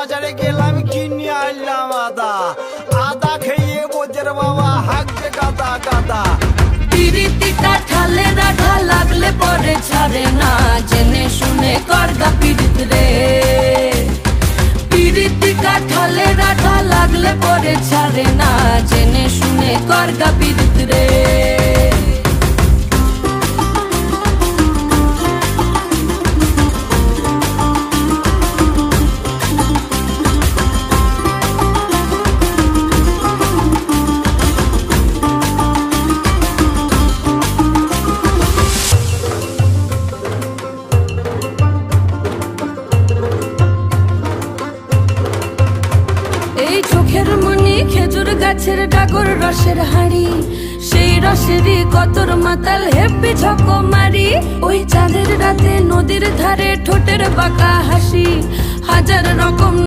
বাজারে গেলাম কিনে আনলাম আদা। আদা খেয়ে বোঝের বাবা হাঁকছে গাদা গাদা। পিরিতি কাঠালে রাধা লাগলে পরে ছাড়ে না, জেনে শুনে করগা পিরিত রে। পিরিতি কাঠালে রাধা লাগলে পরে ছাড়ে না, জেনে শুনে করগা পিরিত রে। চোখের মনি খেজুর গাছের ডাগর রসের হাড়ি, সেই রসেরই কতর মাতাল হেপি ঝকো মারি। ওই চাঁদের রাতে নদীর ধারে ঠোঁটের বাঁকা হাসি, হাজার রকম